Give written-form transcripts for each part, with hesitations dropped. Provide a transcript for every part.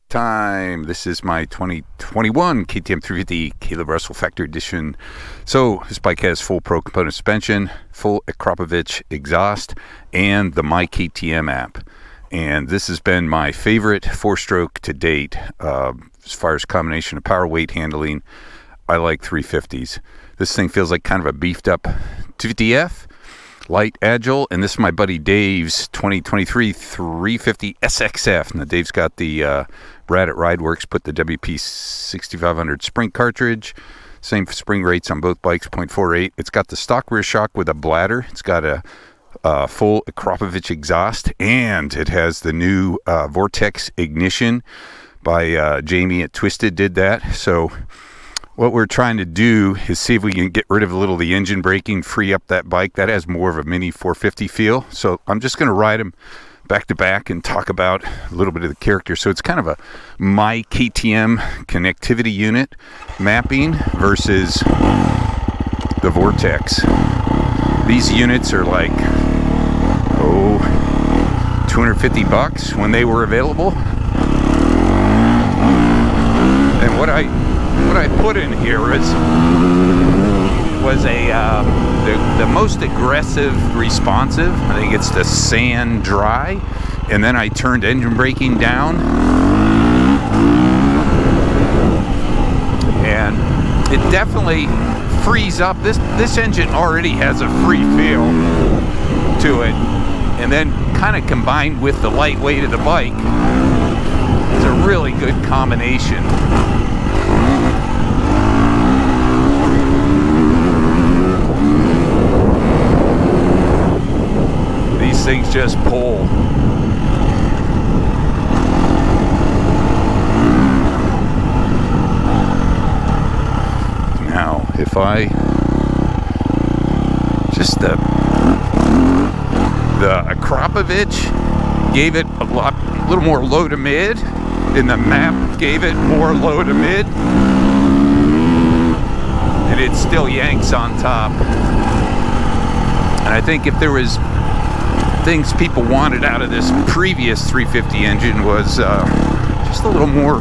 time. This is my 2021 KTM 350 Caleb Russell Factory Edition. So this bike has full pro component suspension, full Akrapovic exhaust, and the myKTM app. And this has been my favorite four-stroke to date as far as combination of power, weight, handling. I like 350's. This thing feels like kind of a beefed up 250F. Light, agile, and this is my buddy Dave's 2023 350 SXF. Now Dave's got the Brad at Rideworks put the WP 6500 spring cartridge. Same spring rates on both bikes, 0.48. It's got the stock rear shock with a bladder. It's got a full Akrapovic exhaust, and it has the new VORTEX ignition by Jamie at Twisted did that. So what we're trying to do is see if we can get rid of a little of the engine braking, free up that bike. That has more of a mini 450 feel. So I'm just going to ride them back to back and talk about a little bit of the character. So it's kind of a myKTM connectivity unit mapping versus the VORTEX. These units are like, $250 when they were available. And what I put in here was the most aggressive responsive. I think it's the sand dry, and then I turned engine braking down, and it definitely frees up. This engine already has a free feel to it, and then kind of combined with the lightweight of the bike, it's a really good combination. These things just pull. Now, if I just the Akrapovic gave it a little more low to mid, and the map gave it more low to mid, and it still yanks on top. And I think if there was things people wanted out of this previous 350 engine was just a little more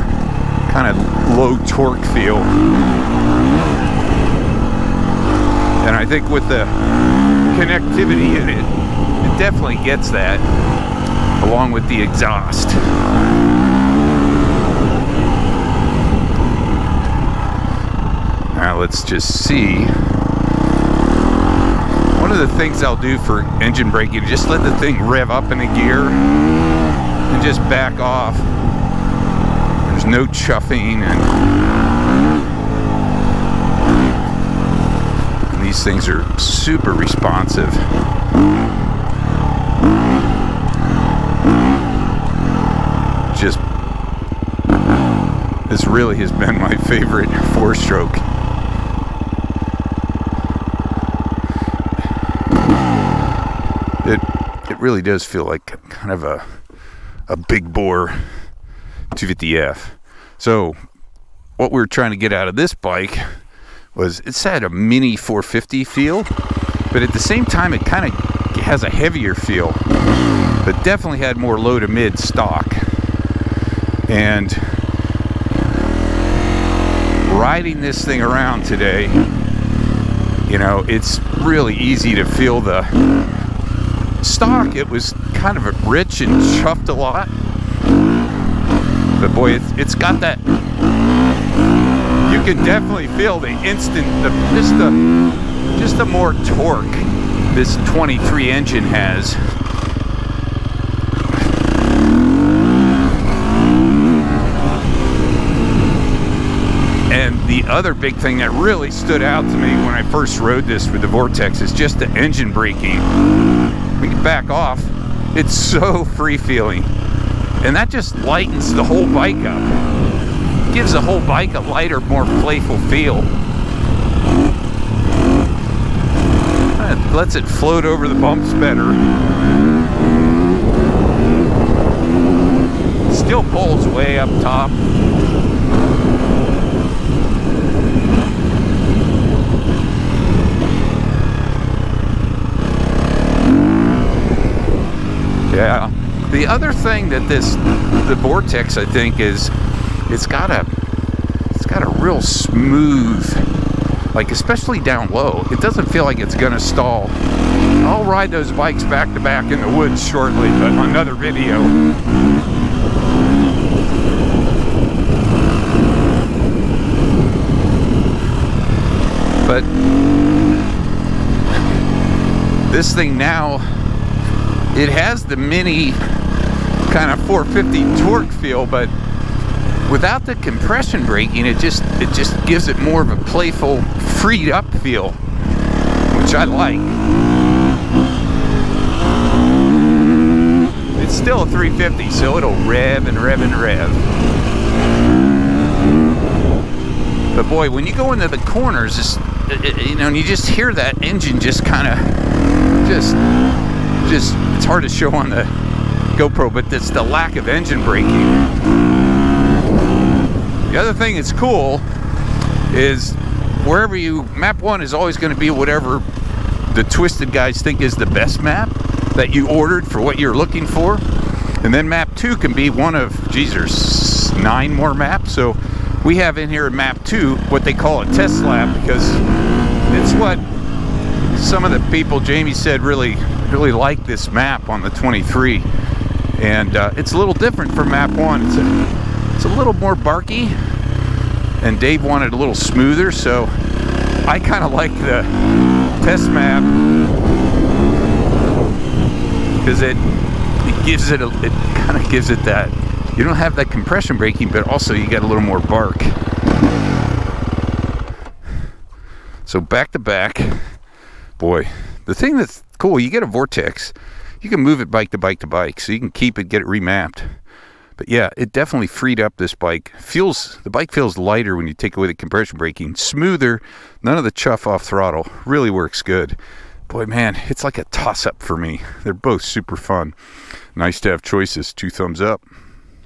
kind of low torque feel. And I think with the connectivity in it, it definitely gets that, along with the exhaust. Now let's just see. One of the things I'll do for engine braking is just let the thing rev up in a gear and just back off. There's no chuffing, and these things are super responsive. Just, this really has been my favorite four-stroke. It really does feel like kind of a big bore 250F. So what we were trying to get out of this bike was it's had a mini 450 feel, but at the same time it kind of has a heavier feel, but definitely had more low to mid stock. And riding this thing around today, you know, it's really easy to feel the stock. It was kind of rich and chuffed a lot, but boy, it's got that. You can definitely feel the instant, just the more torque this 23 engine has. And the other big thing that really stood out to me when I first rode this with the VORTEX is just the engine braking. We can back off. It's so free-feeling, and that just lightens the whole bike up. Gives the whole bike a lighter, more playful feel. It lets it float over the bumps better. Still pulls way up top. Yeah, The other thing that the Vortex, I think, is it's got a real smooth, like especially down low. It doesn't feel like it's gonna stall. I'll ride those bikes back to back in the woods shortly, but another video. But this thing now, it has the mini kind of 450 torque feel, but without the compression braking, it just gives it more of a playful, freed up feel, which I like. It's still a 350, so it'll rev and rev and rev. But boy, when you go into the corners, you know, and you just hear that engine just kind of, just it's hard to show on the GoPro, but it's the lack of engine braking. The other thing that's cool is wherever map 1 is always going to be whatever the Twisted guys think is the best map that you ordered for what you're looking for. And then map 2 can be one of, geez, there's 9 more maps. So we have in here in map 2 what they call a test lap, because it's what some of the people, Jamie said, really like this map on the 23. And it's a little different from map 1. It's a little more barky, and Dave wanted a little smoother, so I kind of like the test map because it kind of gives it that, you don't have that compression braking, but also you got a little more bark. So back to back, boy, the thing that's cool, you get a Vortex, you can move it bike to bike to bike, so you can keep it, get it remapped. But yeah, it definitely freed up this bike. The bike feels lighter when you take away the compression braking. Smoother, none of the chuff off throttle. Really works good. Boy, man, it's like a toss-up for me. They're both super fun. Nice to have choices. 2 thumbs up.